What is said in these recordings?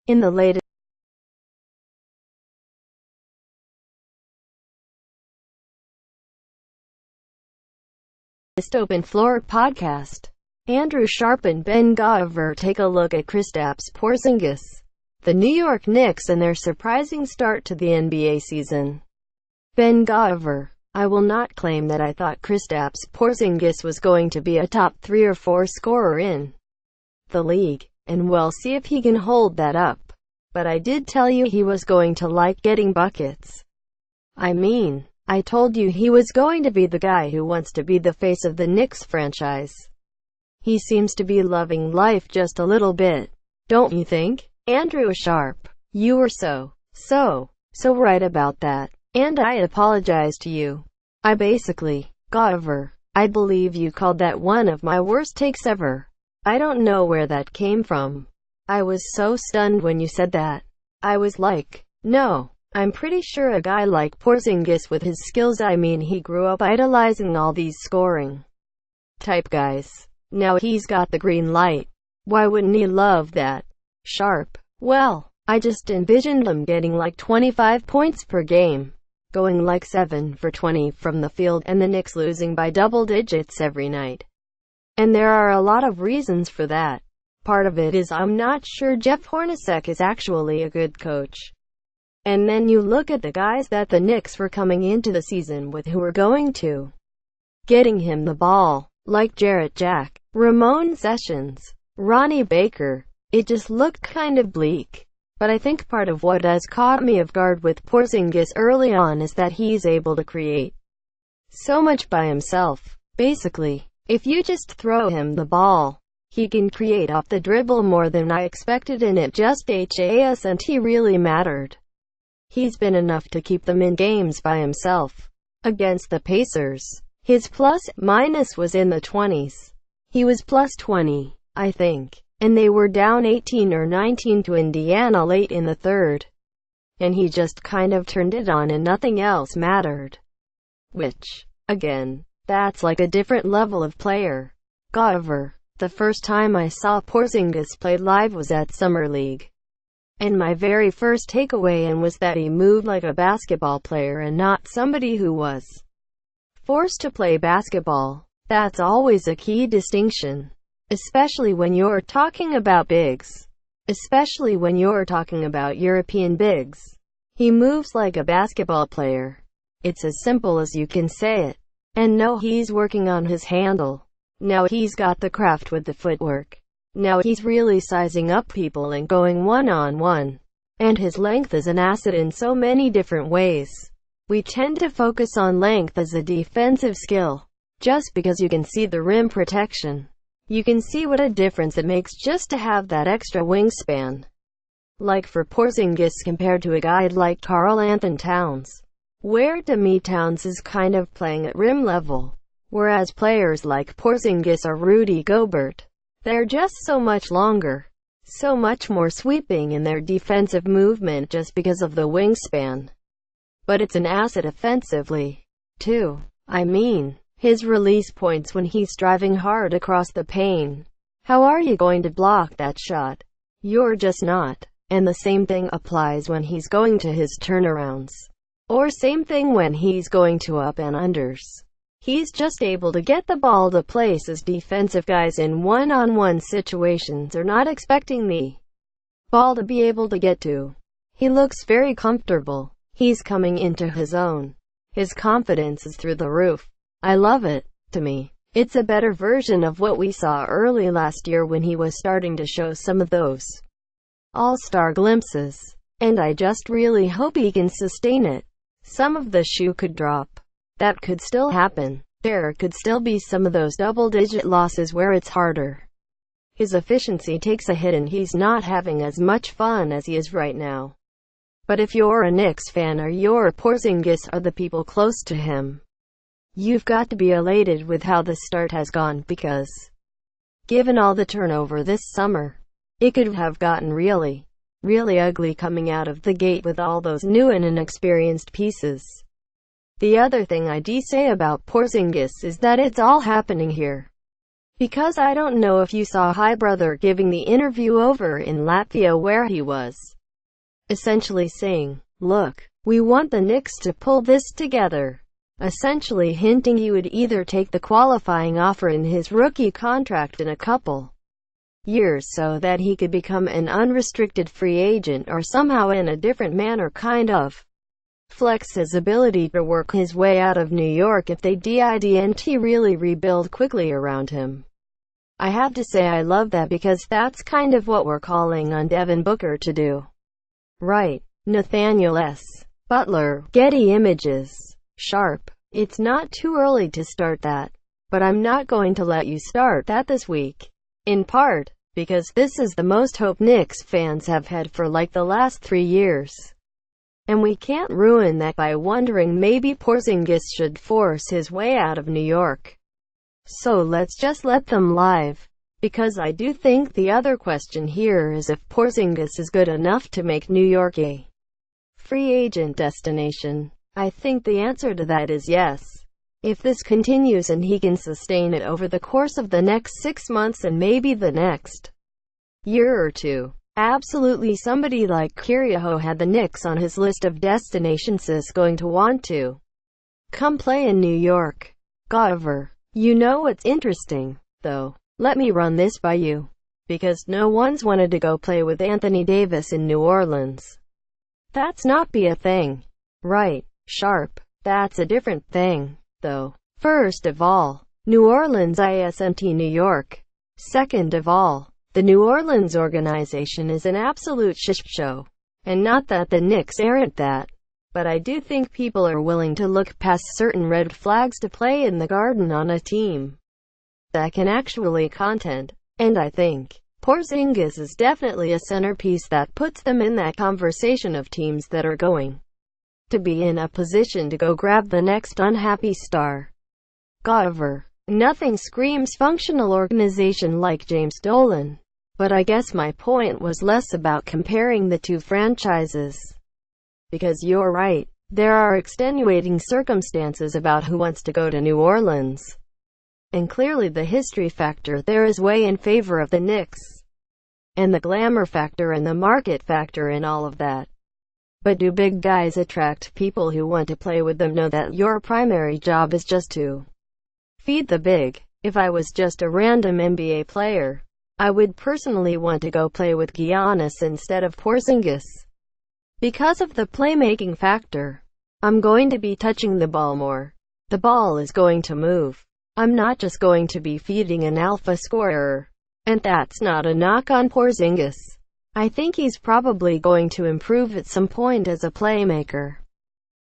In the latest Open Floor podcast, Andrew Sharp and Ben Gover take a look at Kristaps Porzingis, the New York Knicks and their surprising start to the NBA season. Ben Gover: I will not claim that I thought Kristaps Porzingis was going to be a top 3 or 4 scorer in the league, and we'll see if he can hold that up. But I did tell you he was going to like getting buckets. I told you he was going to be the guy who wants to be the face of the Knicks franchise. He seems to be loving life just a little bit, don't you think? Andrew Sharp: you were so right about that. And I apologize to you. Gover: I believe you called that one of my worst takes ever. I don't know where that came from. I was so stunned when you said that. I was like, no. I'm pretty sure a guy like Porzingis with his skills, he grew up idolizing all these scoring type guys. Now he's got the green light. Why wouldn't he love that? Sharp: well, I just envisioned him getting like 25 points per game, going like 7 for 20 from the field, and the Knicks losing by double digits every night. And there are a lot of reasons for that. Part of it is I'm not sure Jeff Hornacek is actually a good coach. And then you look at the guys that the Knicks were coming into the season with who were going to getting him the ball, like Jarrett Jack, Ramon Sessions, Ronnie Baker. It just looked kind of bleak. But I think part of what has caught me off guard with Porzingis early on is that he's able to create so much by himself. Basically, if you just throw him the ball, he can create off the dribble more than I expected, and it just hasn't really mattered. He's been enough to keep them in games by himself. Against the Pacers, his plus-minus was in the 20s. He was plus 20, I think, and they were down 18 or 19 to Indiana late in the third. And he just kind of turned it on and nothing else mattered. Which, again, that's like a different level of player. Gover: the first time I saw Porzingis play live was at Summer League. And my very first takeaway was that he moved like a basketball player and not somebody who was forced to play basketball. That's always a key distinction, especially when you're talking about bigs. Especially when you're talking about European bigs. He moves like a basketball player. It's as simple as you can say it. And no, he's working on his handle. Now he's got the craft with the footwork. Now he's really sizing up people and going one-on-one. And his length is an asset in so many different ways. We tend to focus on length as a defensive skill, just because you can see the rim protection. You can see what a difference it makes just to have that extra wingspan. Like for Porzingis compared to a guy like Karl-Anthony Towns, where to me Towns is kind of playing at rim level, whereas players like Porzingis or Rudy Gobert, they're just so much longer, so much more sweeping in their defensive movement just because of the wingspan. But it's an asset offensively, too. His release points when he's driving hard across the paint. How are you going to block that shot? You're just not. And the same thing applies when he's going to his turnarounds. Or same thing when he's going to up and unders. He's just able to get the ball to places defensive guys in one-on-one situations are not expecting the ball to be able to get to. He looks very comfortable. He's coming into his own. His confidence is through the roof. I love it. To me, it's a better version of what we saw early last year when he was starting to show some of those all-star glimpses. And I just really hope he can sustain it. Some of the shoe could drop. That could still happen. There could still be some of those double-digit losses where it's harder. His efficiency takes a hit and he's not having as much fun as he is right now. But if you're a Knicks fan or you're Porzingis or the people close to him, you've got to be elated with how the start has gone because, given all the turnover this summer, it could have gotten really ugly coming out of the gate with all those new and inexperienced pieces. The other thing I do say about Porzingis is that it's all happening here Because I don't know if you saw Hi Brother giving the interview over in Latvia where he was essentially saying, look, we want the Knicks to pull this together. Essentially hinting he would either take the qualifying offer in his rookie contract in a couple years so that he could become an unrestricted free agent, or somehow in a different manner kind of flex his ability to work his way out of New York if they didn't really rebuild quickly around him. I have to say I love that, because that's kind of what we're calling on Devin Booker to do. Right. Nathaniel S. Butler, Getty Images. Sharp. It's not too early to start that. But I'm not going to let you start that this week. In part, because this is the most hope Knicks fans have had for like the last 3 years. And we can't ruin that by wondering maybe Porzingis should force his way out of New York. So let's just let them live. Because I do think the other question here is if Porzingis is good enough to make New York a free agent destination. I think the answer to that is yes. If this continues and he can sustain it over the course of the next 6 months and maybe the next year or two. Absolutely, somebody like Kiriaho had the Knicks on his list of destinations he's going to want to come play in New York. However, you know what's interesting, though? Let me run this by you. Because no one's wanted to go play with Anthony Davis in New Orleans. That's not be a thing. Right, Sharp. That's a different thing, though. First of all, New Orleans isn't New York. Second of all, the New Orleans organization is an absolute shit show. And not that the Knicks aren't that. But I do think people are willing to look past certain red flags to play in the Garden on a team that can actually contend. And I think Porzingis is definitely a centerpiece that puts them in that conversation of teams that are going to be in a position to go grab the next unhappy star. However, nothing screams functional organization like James Dolan. But I guess my point was less about comparing the two franchises. Because you're right, there are extenuating circumstances about who wants to go to New Orleans. And clearly the history factor there is way in favor of the Knicks. And the glamour factor and the market factor and all of that. But do big guys attract people who want to play with them? Know that your primary job is just to feed the big. If I was just a random NBA player, I would personally want to go play with Giannis instead of Porzingis. Because of the playmaking factor. I'm going to be touching the ball more. The ball is going to move. I'm not just going to be feeding an alpha scorer. And that's not a knock on Porzingis. I think he's probably going to improve at some point as a playmaker.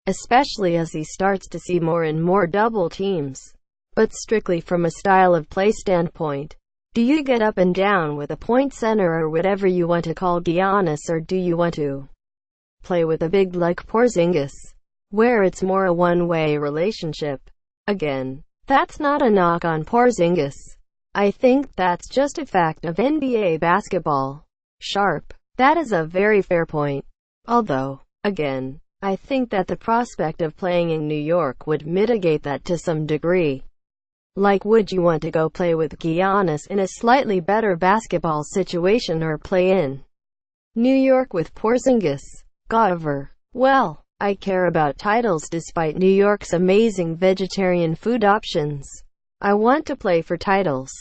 Especially as he starts to see more and more double teams. But strictly from a style of play standpoint, do you get up and down with a point center or whatever you want to call Giannis, or do you want to play with a big like Porzingis, where it's more a one-way relationship? Again, that's not a knock on Porzingis. I think that's just a fact of NBA basketball. Sharp. That is a very fair point. Although, again, I think that the prospect of playing in New York would mitigate that to some degree. Like, would you want to go play with Giannis in a slightly better basketball situation or play in New York with Porzingis? However, well, I care about titles despite New York's amazing vegetarian food options. I want to play for titles.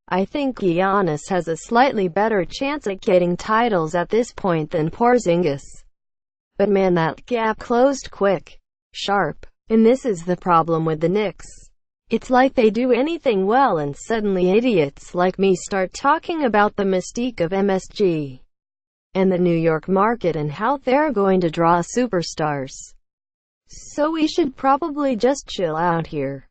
I think Giannis has a slightly better chance at getting titles at this point than Porzingis. But man, that gap closed quick. Sharp. And this is the problem with the Knicks. It's like they do anything well and suddenly idiots like me start talking about the mystique of MSG and the New York market and how they're going to draw superstars. So we should probably just chill out here.